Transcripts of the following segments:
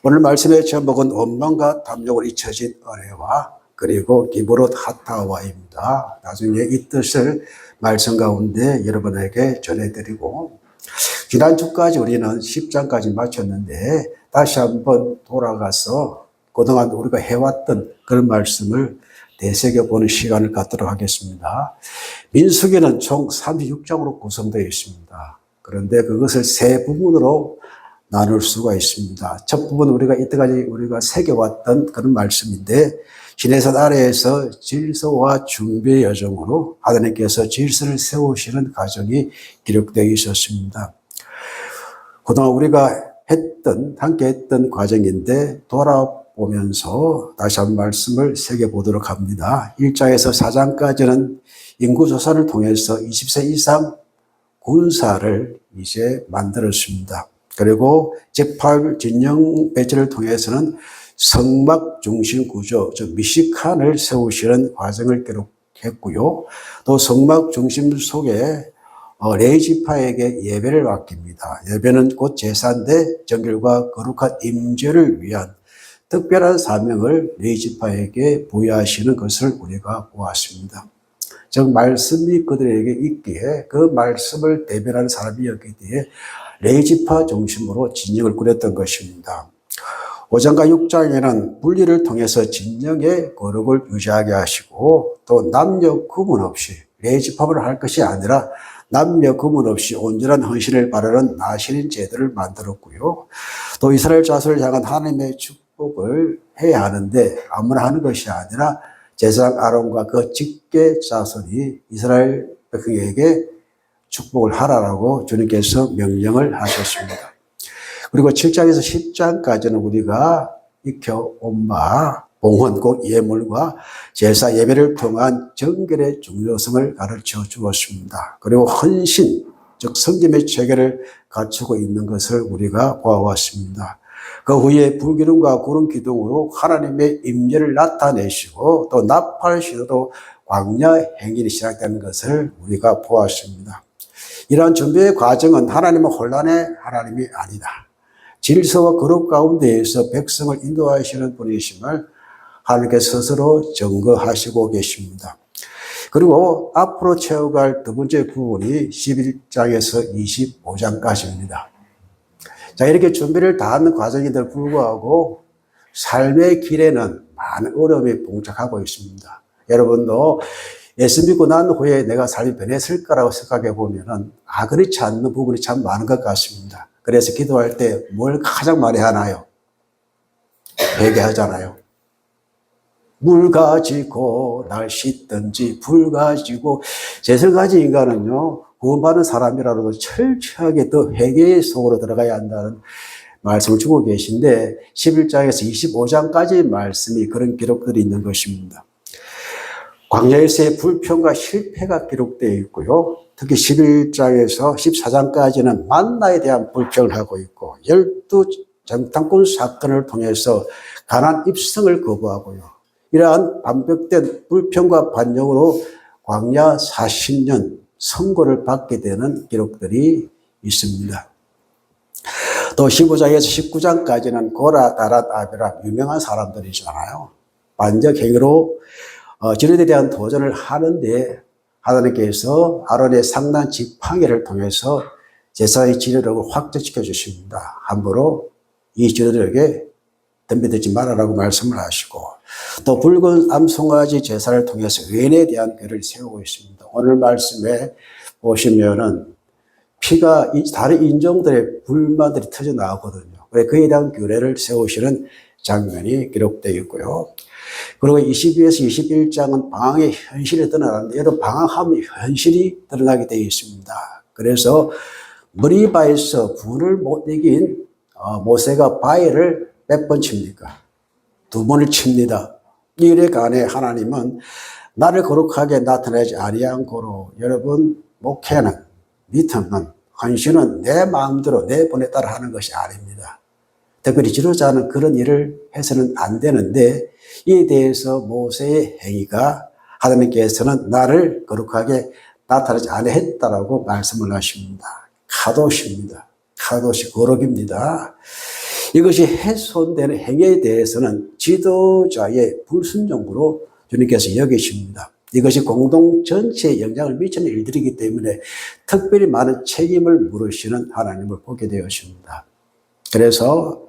오늘 말씀의 제목은 원망과 탐욕을 잊혀진 은혜와 그리고 기브롯 하타와입니다. 나중에 이 뜻을 말씀 가운데 여러분에게 전해드리고, 지난주까지 우리는 10장까지 마쳤는데 다시 한번 돌아가서 그동안 우리가 해왔던 그런 말씀을 되새겨보는 시간을 갖도록 하겠습니다. 민수기는 총 36장으로 구성되어 있습니다. 그런데 그것을 세 부분으로 나눌 수가 있습니다. 첫 부분은 우리가 이때까지 우리가 새겨왔던 그런 말씀인데, 시내산 아래에서 질서와 준비의 여정으로 하나님께서 질서를 세우시는 과정이 기록되어 있었습니다. 그동안 우리가 함께 했던 과정인데 돌아보면서 다시 한 말씀을 새겨보도록 합니다. 1장에서 4장까지는 인구조사를 통해서 20세 이상 군사를 이제 만들었습니다. 그리고 제8 진영 배치를 통해서는 성막 중심 구조, 즉 미식칸을 세우시는 과정을 기록했고요. 또 성막 중심 속에 레위지파에게 예배를 맡깁니다. 예배는 곧 제사인데 정결과 거룩한 임재를 위한 특별한 사명을 레위지파에게 부여하시는 것을 우리가 보았습니다. 즉 말씀이 그들에게 있기에 그 말씀을 대변하는 사람이었기에 레위지파 중심으로 진영을 꾸렸던 것입니다. 5장과 6장에는 분리를 통해서 진영의 거룩을 유지하게 하시고, 또 남녀 구분 없이 레위지파를 할 것이 아니라 남녀 구분 없이 온전한 헌신을 바라는 나시린 제도를 만들었고요. 또 이스라엘 자손을 향한 하나님의 축복을 해야 하는데 아무나 하는 것이 아니라 제사장 아론과 그 직계 자손이 이스라엘 백성에게 축복을 하라라고 주님께서 명령을 하셨습니다. 그리고 7장에서 10장까지는 우리가 익혀온 바 봉헌, 곧 예물과 제사 예배를 통한 정결의 중요성을 가르쳐 주었습니다. 그리고 헌신, 즉 성김의 체계를 갖추고 있는 것을 우리가 보아왔습니다. 그 후에 불기둥과 구름 기둥으로 하나님의 임재를 나타내시고, 또 나팔 시도로 광야 행진이 시작되는 것을 우리가 보았습니다. 이러한 준비의 과정은 하나님은 혼란의 하나님이 아니다, 질서와 거룩 가운데에서 백성을 인도하시는 분이심을 하나님께서 스스로 증거하시고 계십니다. 그리고 앞으로 채워갈 두 번째 부분이 11장에서 25장까지입니다. 자, 이렇게 준비를 다 하는 과정인데도 불구하고 삶의 길에는 많은 어려움이 봉착하고 있습니다. 여러분도 예수 믿고 난 후에 내가 삶이 변했을 거라고 생각해 보면은 그렇지 않는 부분이 참 많은 것 같습니다. 그래서 기도할 때 뭘 가장 많이 하나요? 회개하잖아요. 물 가지고 날 씻든지 불 가지고, 제설가지 인간은요 구원받은 사람이라도 철저하게 더 회개의 속으로 들어가야 한다는 말씀을 주고 계신데, 11장에서 25장까지의 말씀이 그런 기록들이 있는 것입니다. 광야에서의 불평과 실패가 기록되어 있고요. 특히 11장에서 14장까지는 만나에 대한 불평을 하고 있고, 12 정탐꾼 사건을 통해서 가나안 입성을 거부하고요. 이러한 반복된 불평과 반영으로 광야 40년 선고를 받게 되는 기록들이 있습니다. 또 15장에서 19장까지는 고라, 다랏, 아비람, 유명한 사람들이잖아요. 반적 행위로 진리에 대한 도전을 하는데 하나님께서 아론의 상난 지팡이를 통해서 제사의 지도력을 확정시켜 주십니다. 함부로 이 지도력에 덤벼들지 말아라고 말씀을 하시고, 또 붉은 암송아지 제사를 통해서 의인에 대한 궤를 세우고 있습니다. 오늘 말씀에 보시면은 피가 다른 인종들의 불만들이 터져 나오거든요. 그에 대한 규례를 세우시는 장면이 기록되어 있고요. 그리고 22에서 21장은 방황의 현실이 드러나는데, 여러분 방황하면 현실이 드러나게 되어 있습니다. 그래서 머리바에서 불을 못 이긴 모세가 바위를 몇 번 칩니까? 2번을 칩니다. 이래 간에 하나님은 나를 거룩하게 나타내지 아니한고로, 여러분 목회는, 믿음은, 헌신은 내 마음대로 내 본에 따라 하는 것이 아닙니다. 특별히 지도자는 그런 일을 해서는 안 되는데, 이에 대해서 모세의 행위가 하나님께서는 나를 거룩하게 나타나지 아니했다라고 말씀을 하십니다. 카도시입니다. 카도시 거룩입니다. 이것이 훼손되는 행위에 대해서는 지도자의 불순종으로 주님께서 여기십니다. 이것이 공동 전체에 영향을 미치는 일들이기 때문에 특별히 많은 책임을 물으시는 하나님을 보게 되었습니다. 그래서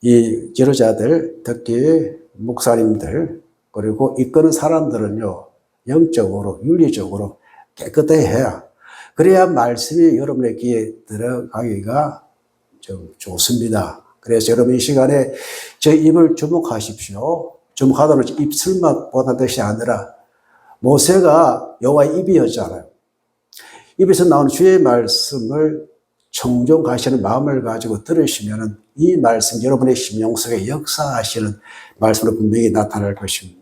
이 지도자들, 특히 목사님들, 그리고 이끄는 사람들은요, 영적으로, 윤리적으로 깨끗해야, 그래야 말씀이 여러분의 귀에 들어가기가 좀 좋습니다. 그래서 여러분 이 시간에 제 입을 주목하십시오. 주목하다는 입술만 보는 것이 아니라 모세가 여호와의 입이었잖아요. 입에서 나오는 주의 말씀을 청종하시는 마음을 가지고 들으시면 이 말씀 여러분의 심령 속에 역사하시는 말씀으로 분명히 나타날 것입니다.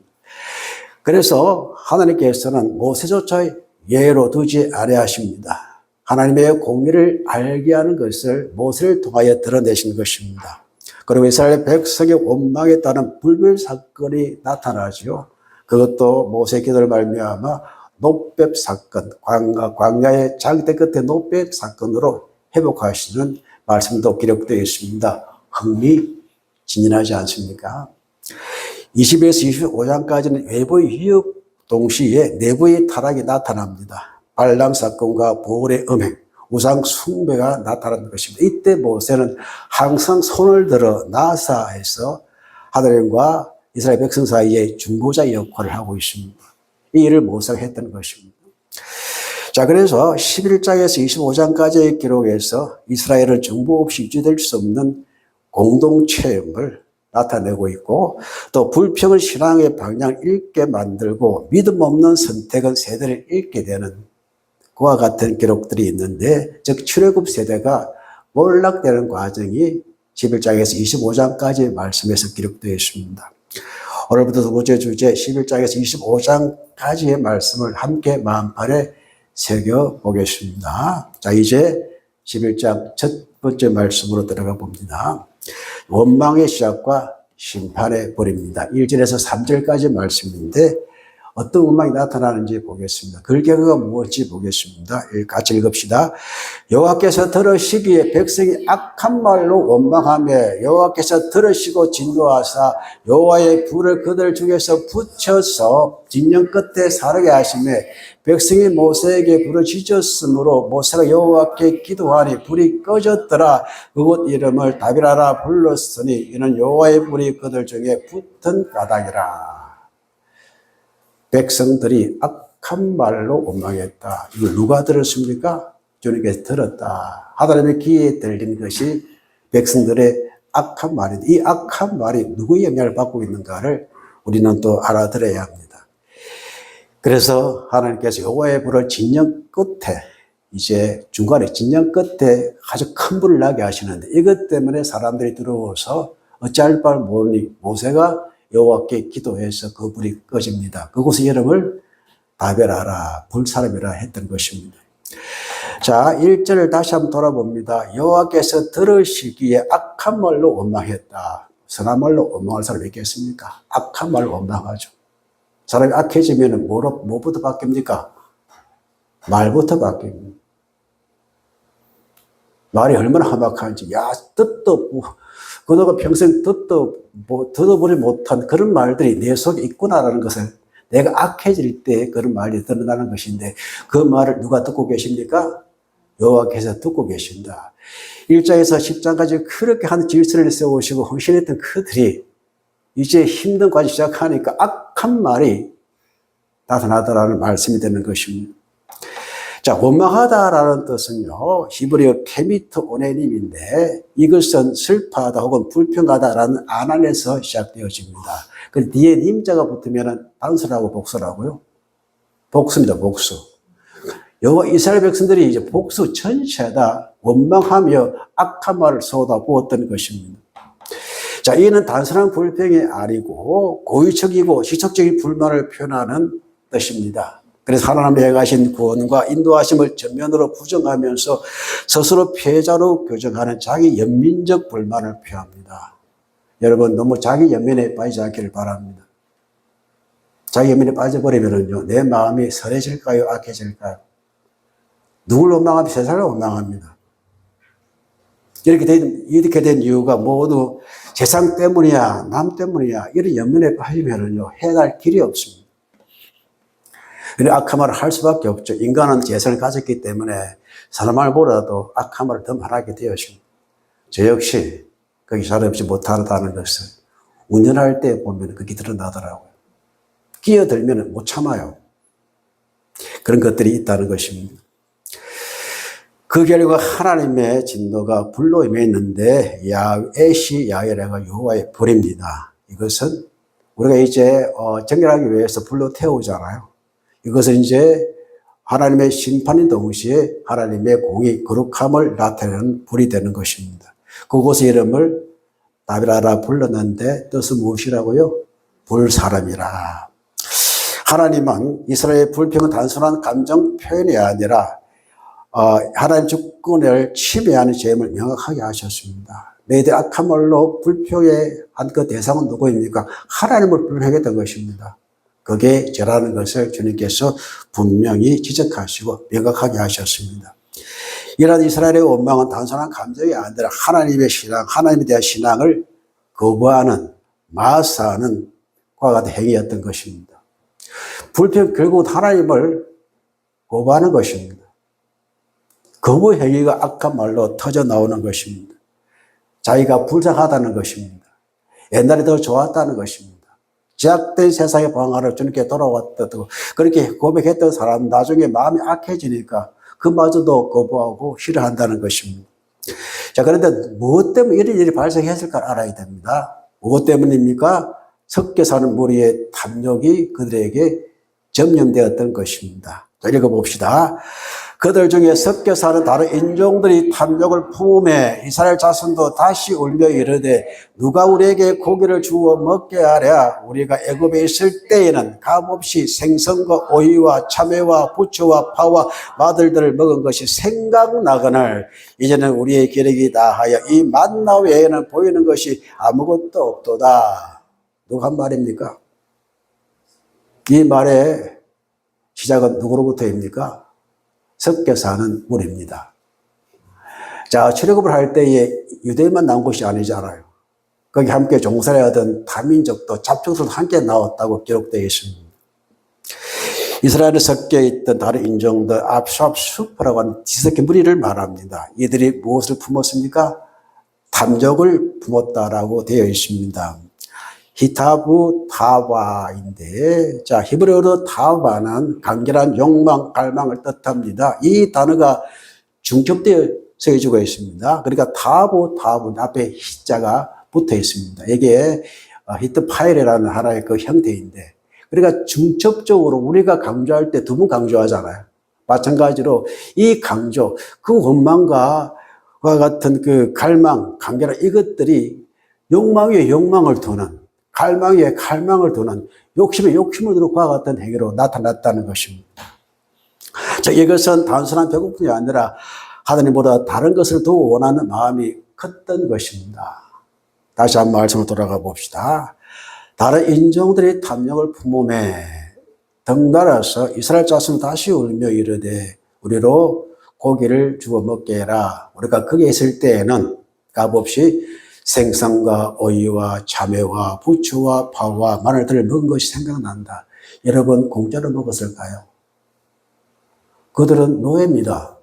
그래서 하나님께서는 모세조차 예로 두지 아니하십니다. 하나님의 공의를 알게 하는 것을 모세를 통하여 드러내신 것입니다. 그리고 이스라엘 백성의 원망에 따른 불멸 사건이 나타나죠. 그것도 모세 기도를 말미암아 노뱀 사건, 광야의 장대 끝에 노뱀 사건으로 회복하시는 말씀도 기록되어 있습니다. 흥미진진하지 않습니까? 20에서 25장까지는 외부의 위협 동시에 내부의 타락이 나타납니다. 발람 사건과 보울의 음행, 우상 숭배가 나타나는 것입니다. 이때 모세는 항상 손을 들어 나사에서 하나님과 이스라엘 백성 사이에 중보자 역할을 하고 있습니다. 이 일을 모세가 했던 것입니다. 자, 그래서 11장에서 25장까지의 기록에서 이스라엘은 정보 없이 유지될 수 없는 공동체험을 나타내고 있고, 또 불평은 신앙의 방향을 잃게 만들고 믿음 없는 선택은 세대를 잃게 되는 그와 같은 기록들이 있는데, 즉 출애굽 세대가 몰락되는 과정이 11장에서 25장까지의 말씀에서 기록되어 있습니다. 오늘부터 두 번째 주제 11장에서 25장까지의 말씀을 함께 마음판에 새겨보겠습니다. 자, 이제 11장 첫 번째 말씀으로 들어가 봅니다. 원망의 시작과 심판의 벌입니다. 1절에서 3절까지 말씀인데 어떤 원망이 나타나는지 보겠습니다. 글경어가 무엇인지 보겠습니다. 같이 읽읍시다. 여호와께서 들으시기에 백성이 악한 말로 원망하며 여호와께서 들으시고 진노하사 여호와의 불을 그들 중에서 붙여서 진영 끝에 사르게 하시며 백성이 모세에게 불을 지졌으므로 모세가 여호와께 기도하니 불이 꺼졌더라. 그곳 이름을 다비라라 불렀으니 이는 여호와의 불이 그들 중에 붙은 까닭이라. 백성들이 악한 말로 원망했다. 이걸 누가 들었습니까? 주님께서 들었다. 하나님의 귀에 들린 것이 백성들의 악한 말인데, 이 악한 말이 누구의 영향을 받고 있는가를 우리는 또 알아들어야 합니다. 그래서 하나님께서 여호와의 불을 진영 끝에, 이제 중간에 진영 끝에 아주 큰 불을 나게 하시는데, 이것 때문에 사람들이 들어와서 어찌할 바를 모르니 모세가 여호와께 기도해서 그 불이 꺼집니다. 그곳의 이름을 다베라라, 불사람이라 했던 것입니다. 자, 1절을 다시 한번 돌아봅니다. 여호와께서 들으시기에 악한 말로 원망했다. 선한 말로 원망할 사람이 있겠습니까? 악한 말로 원망하죠. 사람이 악해지면 뭐부터 바뀝니까? 말부터 바뀝니다. 말이 얼마나 험악한지, 야, 뜻도 없고, 그동안 평생 듣어보지 못한 그런 말들이 내 속에 있구나라는 것을 내가 악해질 때 그런 말이 드러나는 것인데, 그 말을 누가 듣고 계십니까? 여호와께서 듣고 계신다. 1장에서 10장까지 그렇게 한 질서를 세우시고 헌신했던 그들이 이제 힘든 과정 시작하니까 악한 말이 나타나더라는 말씀이 되는 것입니다. 자, 원망하다라는 뜻은요, 히브리어 케미토 오네님인데 이것은 슬퍼하다 혹은 불평하다라는 안안에서 시작되어집니다. 그 뒤에 님자가 붙으면 단수라고 복수라고요? 복수입니다, 복수. 여호와 이스라엘 백성들이 이제 복수 전체다 원망하며 악한 말을 쏟아부었던 것입니다. 자, 이는 단순한 불평이 아니고 고의적이고 지속적인 불만을 표현하는 뜻입니다. 그래서 하나님의 행하신 구원과 인도하심을 전면으로 부정하면서 스스로 패자로 교정하는 자기 연민적 불만을 표합니다. 여러분, 너무 자기 연민에 빠지지 않기를 바랍니다. 자기 연민에 빠져버리면요, 내 마음이 선해질까요? 악해질까요? 누굴 원망하면 세상을 원망합니다. 이렇게 된 이유가 모두 세상 때문이야, 남 때문이야, 이런 연민에 빠지면은요, 해갈 길이 없습니다. 그래서 악한 말을 할 수밖에 없죠. 인간은 재성을 가졌기 때문에 사람을 보라도 악한 말을 더 말하게 되었습니다. 저 역시 거기 사람없이 못한다는 것을 운전할 때 보면 그게 드러나더라고요. 끼어들면 못 참아요. 그런 것들이 있다는 것입니다. 그 결과 하나님의 진노가 불로 임했는데 야외시 야외라가 여호와의 불입니다. 이것은 우리가 이제 정결하기 위해서 불로 태우잖아요. 이것은 이제 하나님의 심판인 동시에 하나님의 공의 거룩함을 나타내는 불이 되는 것입니다. 그곳의 이름을 다비라라 불렀는데 뜻은 무엇이라고요? 불사람이라. 하나님은 이스라엘의 불평은 단순한 감정 표현이 아니라 하나님 주권을 침해하는 죄임을 명확하게 하셨습니다. 너희들 악한 말로 불평한 그 대상은 누구입니까? 하나님을 불평했던 것입니다. 그게 죄라는 것을 주님께서 분명히 지적하시고 명확하게 하셨습니다. 이런 이스라엘의 원망은 단순한 감정이 아니라 하나님의 신앙, 하나님에 대한 신앙을 거부하는, 마사하는 과 같은 행위였던 것입니다. 불평, 결국 하나님을 거부하는 것입니다. 거부 행위가 악한 말로 터져 나오는 것입니다. 자기가 불쌍하다는 것입니다. 옛날에 더 좋았다는 것입니다. 제약된 세상의 방황하러 주님께 돌아왔다고 그렇게 고백했던 사람 나중에 마음이 악해지니까 그마저도 거부하고 싫어한다는 것입니다. 자, 그런데 무엇 때문에 이런 일이 발생했을까 알아야 됩니다. 무엇 때문입니까? 섞여 사는 무리의 탐욕이 그들에게 점령되었던 것입니다. 자, 읽어봅시다. 그들 중에 섞여 사는 다른 인종들이 탐욕을 품음에 이스라엘 자손도 다시 울며 이르되 누가 우리에게 고기를 주어 먹게 하랴. 우리가 애굽에 있을 때에는 값없이 생선과 오이와 참외와 부추와 파와 마들들을 먹은 것이 생각나거늘 이제는 우리의 기력이 다하여 이 만나 외에는 보이는 것이 아무것도 없도다. 누가 한 말입니까? 이 말의 시작은 누구로부터입니까? 섞여 사는 무리입니다. 자, 출애굽을 할 때에 유대인만 나온 것이 아니잖아요. 거기 함께 종살이 하던 다민족도 잡족들도 함께 나왔다고 기록되어 있습니다. 이스라엘에 섞여 있던 다른 인종들 압수압수프라고 하는 뒤섞인 무리를 말합니다. 이들이 무엇을 품었습니까? 탐욕을 품었다라고 되어 있습니다. 히타브 타바인데, 자, 히브리어로 타바는 간결한 욕망, 갈망을 뜻합니다. 이 단어가 중첩되어 쓰여지고 있습니다. 그러니까 타브 앞에 히자가 붙어 있습니다. 이게 히트 파일이라는 하나의 그 형태인데, 그러니까 중첩적으로 우리가 강조할 때 두 번 강조하잖아요. 마찬가지로 이 강조, 그 원망과 같은 그 갈망, 간결한 이것들이 욕망 위에 욕망을 두는, 갈망 위에 갈망을 두는 욕심에 욕심을 두는 그와 같은 행위로 나타났다는 것입니다. 자, 이것은 단순한 배고픔이 아니라 하나님보다 다른 것을 더 원하는 마음이 컸던 것입니다. 다시 한번 말씀을 돌아가 봅시다. 다른 인종들이 탐욕을 품음에 덩달아서 이스라엘 자손은 다시 울며 이르되 우리로 고기를 주워 먹게 해라. 우리가 거기에 있을 때에는 값없이 생선과 오이와 참외와 부추와 파와 마늘들을 먹은 것이 생각난다. 여러분 공짜로 먹었을까요? 그들은 노예입니다.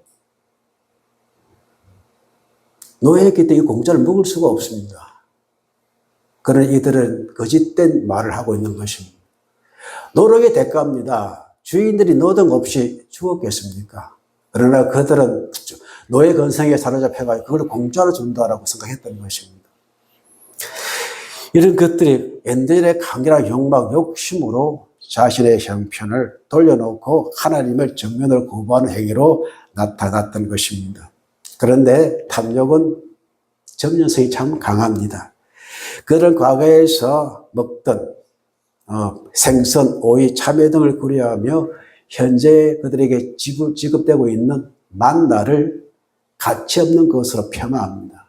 노예였기 때문에 공짜를 먹을 수가 없습니다. 그러나 이들은 거짓된 말을 하고 있는 것입니다. 노력의 대가입니다. 주인들이 노동 없이 주었겠습니까? 그러나 그들은 노예 건성에 사로잡혀가지고 그걸 공짜로 준다라고 생각했던 것입니다. 이런 것들이 엔델의 강렬한 욕망, 욕심으로 자신의 형편을 돌려놓고 하나님을 정면으로 거부하는 행위로 나타났던 것입니다. 그런데 탐욕은 점령성이 참 강합니다. 그들은 과거에서 먹던 생선, 오이, 참외 등을 구려하며 현재 그들에게 지급되고 있는 만나를 가치 없는 것으로 폄하합니다.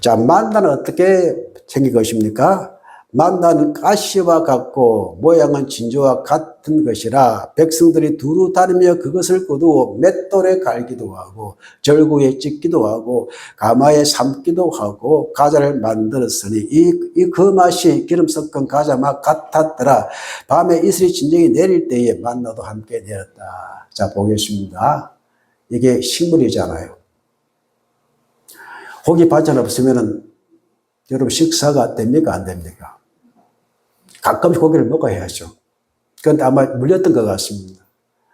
자, 만나는 어떻게 생긴 것입니까? 만나는 가시와 같고 모양은 진저와 같은 것이라 백성들이 두루 다니며 그것을 거두어 맷돌에 갈기도 하고 절구에 찢기도 하고 가마에 삶기도 하고 과자를 만들었으니 이 그 맛이 기름 섞은 과자 맛 같았더라. 밤에 이슬이 진정이 내릴 때에 만나도 함께 내렸다. 자, 보겠습니다. 이게 식물이잖아요. 고기 반찬 없으면은 여러분 식사가 됩니까? 안 됩니까? 가끔씩 고기를 먹어야죠. 그런데 아마 물렸던 것 같습니다.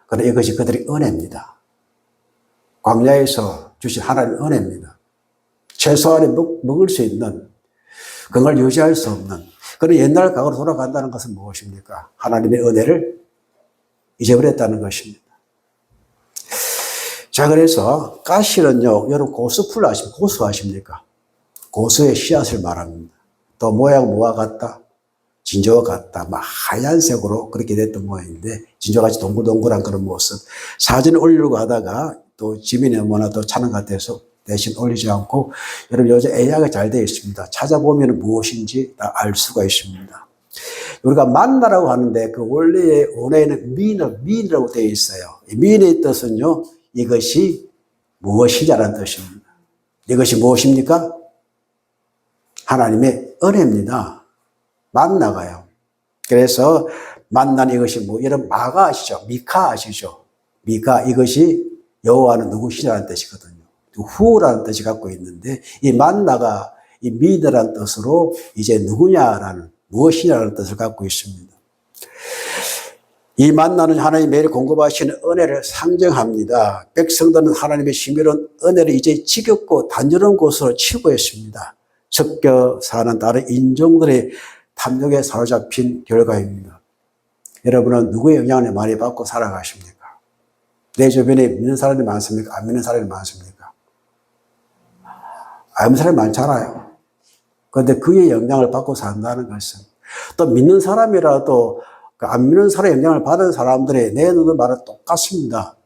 그런데 이것이 그들의 은혜입니다. 광야에서 주신 하나님의 은혜입니다. 최소한의 먹을 수 있는, 그걸 유지할 수 없는 그런 옛날 과거로 돌아간다는 것은 무엇입니까? 하나님의 은혜를 잊어버렸다는 것입니다. 자, 그래서 가시는요, 여러분 고수풀 아십니까? 고수 아십니까? 고수의 씨앗을 말합니다. 또 모양 뭐와 같다? 진저와 같다. 막 하얀색으로 그렇게 됐던 모양인데, 진저같이 동글동글한 그런 모습. 사진을 올리려고 하다가 또 지민이 어머나 또 차는 것 같아서 대신 올리지 않고, 여러분 요즘 AI가 잘 되어 있습니다. 찾아보면 무엇인지 다 알 수가 있습니다. 우리가 만나라고 하는데 그 원래의 원어에는 미인이라고 되어 있어요. 미인의 뜻은요, 이것이 무엇이냐라는 뜻입니다. 이것이 무엇입니까? 하나님의 은혜입니다. 만나가요. 그래서 만난 이것이 뭐, 이런 마가 아시죠? 미카 아시죠? 미카, 이것이 여호와는 누구시냐는 뜻이거든요. 후라는 뜻이 갖고 있는데, 이 만나가 이 미드라는 뜻으로 이제 누구냐라는, 무엇이냐라는 뜻을 갖고 있습니다. 이 만나는 하나님이 매일 공급하시는 은혜를 상징합니다. 백성들은 하나님의 신비로운 은혜를 이제 지겹고 단조로운 곳으로 치부했습니다. 섞여 사는 다른 인종들의 탐욕에 사로잡힌 결과입니다. 여러분은 누구의 영향을 많이 받고 살아가십니까? 내 주변에 믿는 사람이 많습니까? 안 믿는 사람이 많습니까? 안 믿는 사람이 많잖아요. 그런데 그의 영향을 받고 산다는 것은, 또 믿는 사람이라도 안 믿는 사람의 영향을 받은 사람들의 내 눈은 말은 똑같습니다.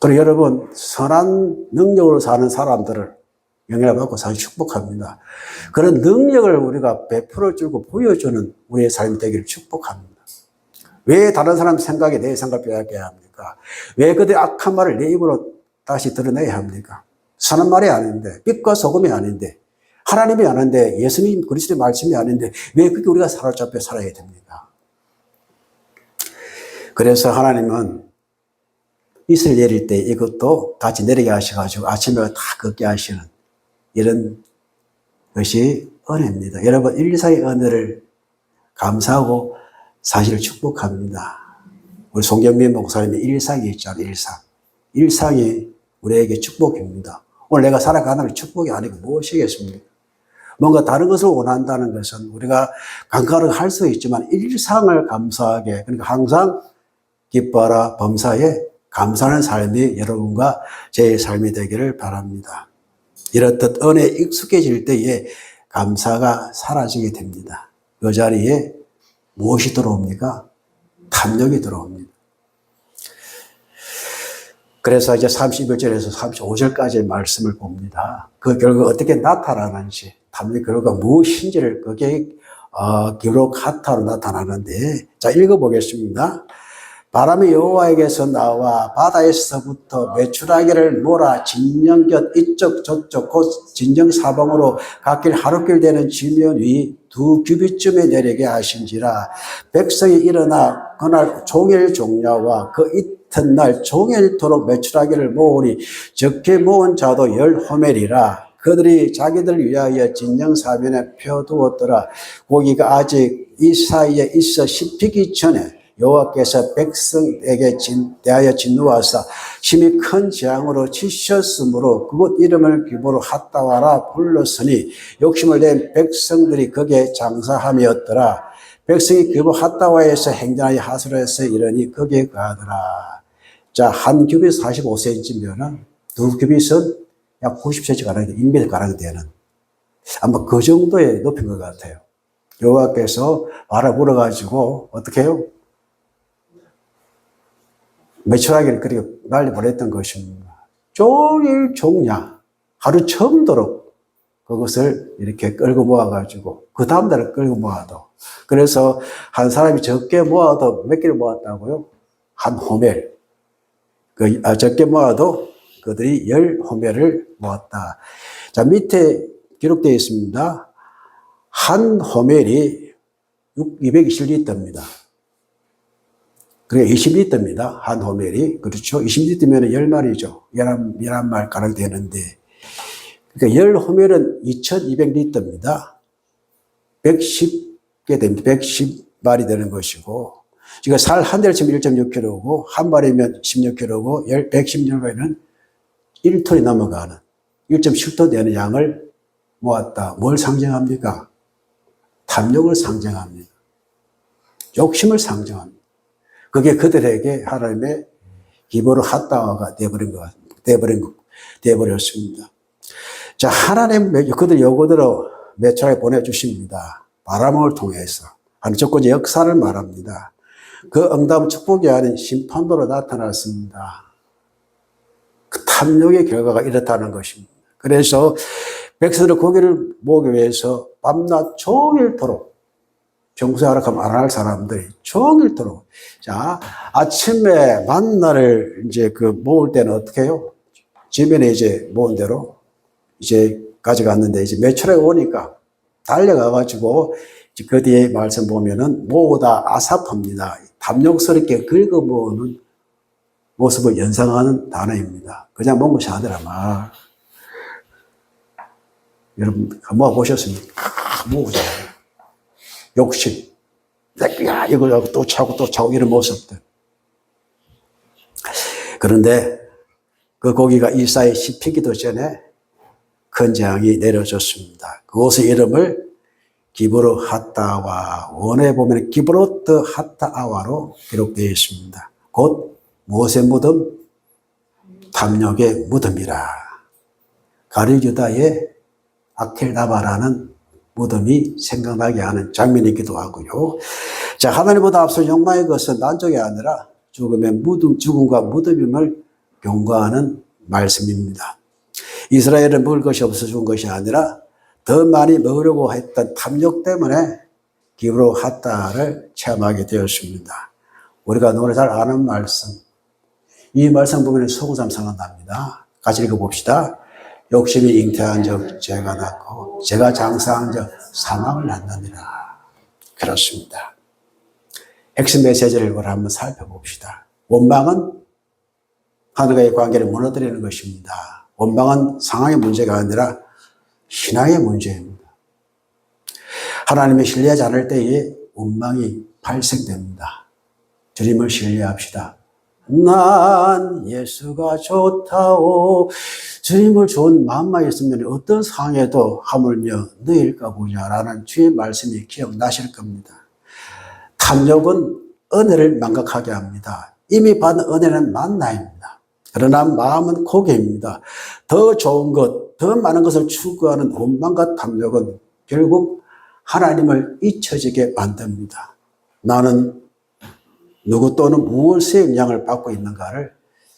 그리고 여러분, 선한 능력으로 사는 사람들을 영향을 받고 사실 축복합니다. 그런 능력을 우리가 베풀어주고 보여주는 우리의 삶이 되기를 축복합니다. 왜 다른 사람 생각에 내 생각을 빼앗겨야 합니까? 왜 그들의 악한 말을 내 입으로 다시 드러내야 합니까? 선한 말이 아닌데, 빛과 소금이 아닌데, 하나님이 아닌데, 예수님 그리스도의 말씀이 아닌데, 왜 그렇게 우리가 사로잡혀 살아야 됩니까? 그래서 하나님은 이슬 내릴 때 이것도 같이 내리게 하셔가지고 아침에 다 걷게 하시는 이런 것이 은혜입니다. 여러분, 일상의 은혜를 감사하고 사실을 축복합니다. 우리 송경민 목사님의 일상이 있잖아요. 일상이 우리에게 축복입니다. 오늘 내가 살아가는 게 축복이 아니고 무엇이겠습니까? 뭔가 다른 것을 원한다는 것은 우리가 감각을 할 수 있지만 일상을 감사하게, 그러니까 항상 기뻐하라 범사에 감사하는 삶이 여러분과 제 삶이 되기를 바랍니다. 이렇듯 은혜에 익숙해질 때에 감사가 사라지게 됩니다. 그 자리에 무엇이 들어옵니까? 탐욕이 들어옵니다. 그래서 이제 31절에서 35절까지의 말씀을 봅니다. 그 결과 어떻게 나타나는지, 탐욕의 결과가 무엇인지를 그게 기록하타로 나타나는데, 자, 읽어보겠습니다. 바람이 여호와에게서 나와 바다에서부터 메추라기를 몰아 진영 곁 이쪽 저쪽 곧 진영 사방으로 갓길 하루길 되는 지면 위 2규빗쯤에 내리게 하신지라. 백성이 일어나 그날 종일 종야와 그 이튿날 종일토록 메추라기를 모으니 적게 모은 자도 10호멜이라. 그들이 자기들 위하여 진영 사면에 펴두었더라. 고기가 아직 이 사이에 있어 씹히기 전에 여호와께서 백성에게 대하여 진노하사 심히 큰 재앙으로 치셨으므로 그곳 이름을 기브로 핫다와라 불렀으니 욕심을 낸 백성들이 거기에 장사함이었더라. 백성이 기브로 핫다와에서 행전하여 하스로에서 이르니 거기에 가더라. 자, 한 규빗 45cm면은 두 규빗은 약 90cm 가량, 1m 가량 되는, 아마 그 정도의 높인 것 같아요. 여호와께서 바라 불어가지고 어떻게 해요? 메추라기를 그렇게 날려보냈던 것입니다. 종일 종야, 하루 처음도록 그것을 이렇게 끌고 모아가지고 그 다음날에 끌고 모아도. 그래서 한 사람이 적게 모아도 몇 개를 모았다고요? 한 호멜. 적게 모아도 그들이 10호멜을 모았다. 자, 밑에 기록되어 있습니다. 한 호멜이 220리터입니다. 그게 20리터입니다. 한 호멜이. 그렇죠. 20리터면 10마리죠. 11말 가량 되는데. 그러니까 10호멜은 2200리터입니다. 110개 됩니다. 110마리 되는 것이고. 그러니까 살 한 대를 치면 1.6kg고, 한 마리면 16kg고, 116마리는 1톤이 넘어가는 1.7톤 되는 양을 모았다. 뭘 상징합니까? 탐욕을 상징합니다. 욕심을 상징합니다. 그게 그들에게 하나님의 기브로 핫다와가 되어버렸습니다. 자, 하나님 그들 요구대로 메차에 보내주십니다. 바람을 통해서. 하는 조건의 역사를 말합니다. 그 응답은 축복이 아닌 심판으로 나타났습니다. 그 탐욕의 결과가 이렇다는 것입니다. 그래서 백성들의 고기를 모으기 위해서 밤낮 종일토록, 평소에 하락하면 안 할 사람들이 종일토록. 자, 아침에 만나를 이제 모을 때는 어떻게 해요? 집에는 이제 모은 대로 이제 가져갔는데 이제 매출에 오니까 달려가가지고 그 뒤에 말씀 보면은 모으다 아사프입니다. 탐욕스럽게 긁어모으는 모습을 연상하는 단어입니다. 그냥 먹는 것이 아니라 막. 여러분, 모아보셨습니까? 모으잖아요. 욕심. 야, 이거 또 차고 이런 모습들. 그런데 그 고기가 이사에 씹히기도 전에 큰 재앙이 내려졌습니다. 그곳의 이름을 기브로 핫다와, 원어에 보면 기브로트 핫다아와로 기록되어 있습니다. 곧 무엇의 무덤? 탐욕의 무덤이라. 가룟유다의 아켈다바라는 무덤이 생각나게 하는 장면이기도 하고요. 자, 하나님보다 앞서 욕망의 것은 만족이 아니라 죽음과 무덤임을 경고하는 말씀입니다. 이스라엘은 먹을 것이 없어 죽은 것이 아니라 더 많이 먹으려고 했던 탐욕 때문에 기브로 핫다를 체험하게 되었습니다. 우리가 노래 잘 아는 말씀. 이 말씀 보면 소고삼 생각납니다. 같이 읽어봅시다. 욕심이 잉태한 적 죄가 낳고 죄가 장사한 적 사망을 낳느니라. 그렇습니다. 핵심 메시지를 한번 살펴봅시다. 원망은 하늘과의 관계를 무너뜨리는 것입니다. 원망은 상황의 문제가 아니라 신앙의 문제입니다. 하나님을 신뢰하지 않을 때에 원망이 발생됩니다. 주님을 신뢰합시다. 난 예수가 좋다오. 주님을 좋은 마음만 있으면 어떤 상황에도 하물며 너일까 보냐라는 주의 말씀이 기억나실 겁니다. 탐욕은 은혜를 망각하게 합니다. 이미 받은 은혜는 만나입니다. 그러나 마음은 고개입니다. 더 좋은 것, 더 많은 것을 추구하는 원망과 탐욕은 결국 하나님을 잊혀지게 만듭니다. 나는 누구 또는 무엇의 영향을 받고 있는가를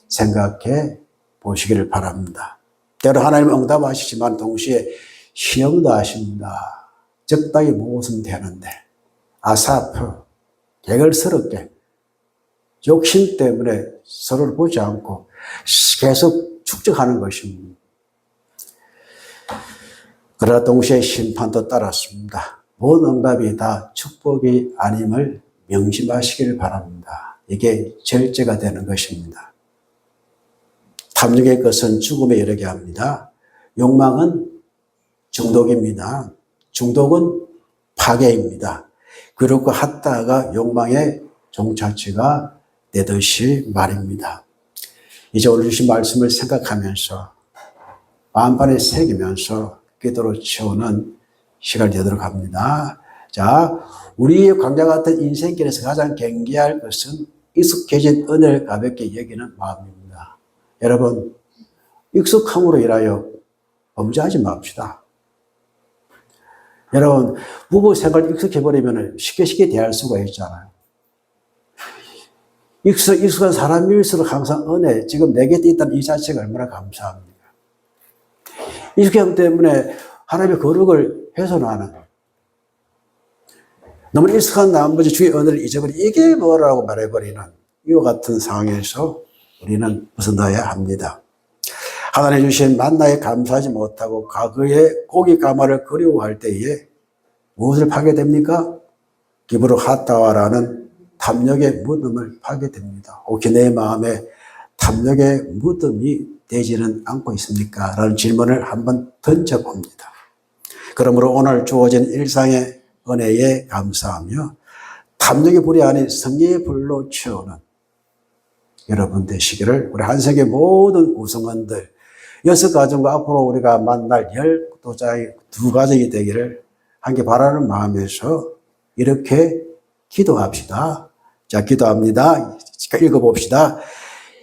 생각해 보시기를 바랍니다. 때로 하나님은 응답하시지만 동시에 시험도 하십니다. 적당히 모으면 되는데 아사프, 개걸스럽게 욕심 때문에 서로를 보지 않고 계속 축적하는 것입니다. 그러나 동시에 심판도 따랐습니다. 모든 응답이 다 축복이 아님을 명심하시기를 바랍니다. 이게 절제가 되는 것입니다. 탐욕의 것은 죽음에 이르게 합니다. 욕망은 중독입니다. 중독은 파괴입니다. 그리고 핫다가 욕망의 종착지가 되듯이 말입니다. 이제 오늘 주신 말씀을 생각하면서 마음판에 새기면서 기도로 채우는 시간이 되도록 합니다. 자, 우리의 광야 같은 인생길에서 가장 경계할 것은 익숙해진 은혜를 가볍게 여기는 마음입니다. 여러분, 익숙함으로 인하여 범죄하지 맙시다. 여러분, 부부 생활 익숙해버리면 쉽게 대할 수가 있잖아요. 익숙한 사람일수록 항상 은혜, 지금 내 곁에 있다는 이 자체가 얼마나 감사합니까? 익숙함 때문에 하나님의 거룩을 훼손하는, 너무 익숙한 나머지 주의 언어를 잊어버리 이게 뭐라고 말해버리는 이와 같은 상황에서 우리는 벗어나야 합니다. 하나님 주신 만나에 감사하지 못하고 과거의 고기 가마를 그리워할 때에 무엇을 파게 됩니까? 기브로 핫다와라는 탐욕의 무덤을 파게 됩니다. 혹시 내 마음에 탐욕의 무덤이 되지는 않고 있습니까? 라는 질문을 한번 던져봅니다. 그러므로 오늘 주어진 일상의 은혜에 감사하며 탐욕의 불이 아닌 성령의 불로 채우는 여러분 되시기를 우리 한세계 모든 구성원들 6가정과 앞으로 우리가 만날 12가정이 되기를 함께 바라는 마음에서 이렇게 기도합시다. 자, 기도합니다. 읽어봅시다.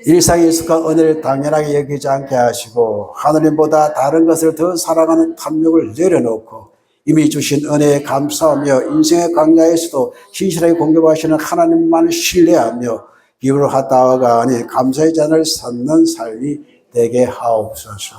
일상에 익숙한 은혜를 당연하게 여기지 않게 하시고 하느님보다 다른 것을 더 사랑하는 탐욕을 내려놓고 이미 주신 은혜에 감사하며 인생의 광야에서도 신실하게 공급하시는 하나님만을 신뢰하며 기브로 핫다와가 아닌 감사의 잔을 쌓는 삶이 되게 하옵소서.